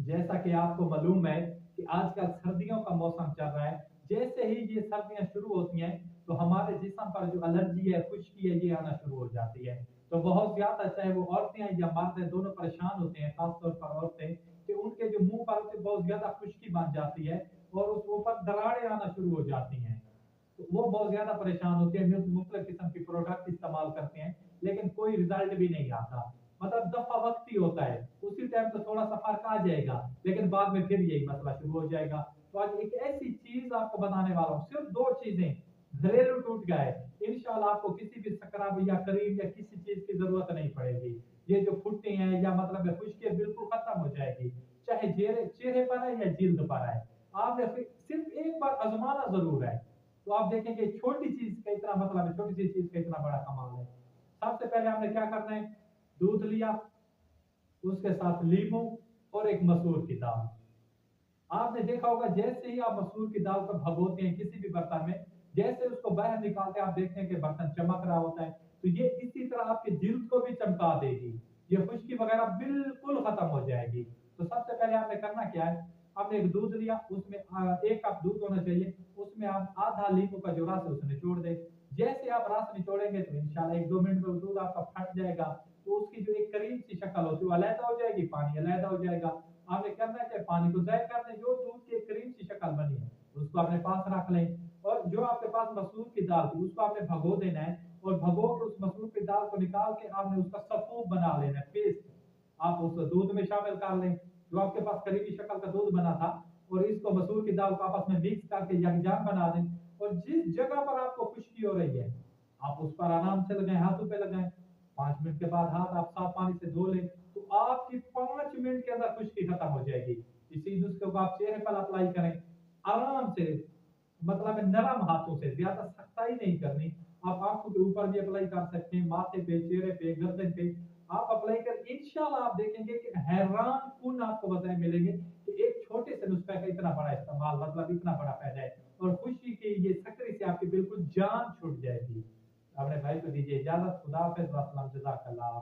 जैसा कि आपको मालूम है कि आजकल सर्दियों का मौसम चल रहा है। जैसे ही ये सर्दियां शुरू होती हैं तो हमारे जिस्म पर जो एलर्जी है, खुश्की है, ये आना शुरू हो जाती है। तो बहुत ज्यादा, चाहे वो औरतें हैं या मर्द हैं, दोनों परेशान होते हैं, खासतौर पर औरतें, कि उनके जो मुंह पर होते बहुत ज्यादा खुश्की बन जाती है और उस ऊपर दरारें आना शुरू हो जाती हैं। तो वो बहुत ज्यादा परेशान होते हैं, मुख्तलिफ किस्म की प्रोडक्ट इस्तेमाल करते हैं, लेकिन कोई रिजल्ट भी नहीं आता। मतलब दफा वक्ती होता है, उसी टाइम तो थोड़ा सा फर्क आ जाएगा, लेकिन बाद में फिर यही मसला शुरू हो जाएगा। तो आज एक ऐसी चीज आपको बताने वाला हूँ, सिर्फ दो चीजें, घरेलू टूटका है। इंशाल्लाह आपको किसी भी स्क्रब या क्रीम या किसी चीज की जरूरत नहीं पड़ेगी। ये जो फुट्टे हैं या मतलब है खुश्की है, बिल्कुल खत्म हो जाएगी, चाहे चेहरे चेहरे पर है या जिल्द पर है। आपने सिर्फ एक बार आजमाना जरूर है। तो आप देखेंगे छोटी चीज का इतना मतलब है, छोटी सी चीज का इतना बड़ा कमाल है। सबसे पहले हमने क्या करना है, दूध लिया, उसके साथ लींबू और एक मसूर की दाल। आपने देखा होगा जैसे ही आप मसूर की दाल को भगोते हैं किसी भी बर्तन में, जैसे उसको बाहर निकालते हैं आप देखते हैं कि बर्तन चमक रहा होता है। तो ये इसी तरह आपके जिल्द को भी चमका देगी, ये खुश्की वगैरह बिल्कुल खत्म हो जाएगी। तो सबसे पहले आपने करना क्या है, आपने एक दूध लिया, उसमें 1 कप दूध होना चाहिए, उसमें आप आधा लींबू का जो रस है उसे निचोड़ दे। जैसे आप रस निचोड़ेंगे तो इंशाल्लाह 1-2 मिनट में वो दूध आपका फट जाएगा। तो उसकी जो एक करीब सी शक्ल होती है वो अलहदा हो जाएगी, पानी अलहदा हो जाएगा। आपने करना है कि पानी को ज़ायदा कर दें, जो दूध की एक करीब सी शक्ल बनी है उसको अपने पास रख लें। और जो आपके पास मसूर की दाल थी उसको आपने भगो देना है, और भगो के उस मसूर की दाल को निकाल के आपने उसका सफूप बना लेना है, पेस्ट। आप उस दूध में शामिल कर लें, जो आपके पास करीबी शक्ल का दूध बना था, और इसको मसूर की दाल को आपस में मिक्स करके यकजान बना दें। और जिस जगह पर आपको खुश्की हो रही है आप उस पर आराम से लगाएं, हाथों पे लगाएं। 5 मिनट के बाद हाथ आप साफ पानी से धो लें, तो आपकी 5 मिनट के अंदर खुश्की खत्म हो जाएगी। इसी नुस्खे को आप चेहरे पर अप्लाई करें, आराम से, मतलब नरम हाथों से, ज्यादा सख्ताई नहीं करनी। आप आंखों के ऊपर भी अप्लाई कर सकते हैं, माथे पे, चेहरे पे, गर्दन पे आप अप्लाई कर, इंशाल्लाह आप देखेंगे कि हैरान कुन आपको बताए मिलेंगे कि एक छोटे से नुस्खे का इतना बड़ा इस्तेमाल, मतलब इतना बड़ा फायदा है। और खुशी की ये सक्री से आपकी बिल्कुल जान छूट जाएगी। अपने भाई को दीजिए इजाजत, खुदा हाफिज, वस्सलाम, जज़ाकल्लाह।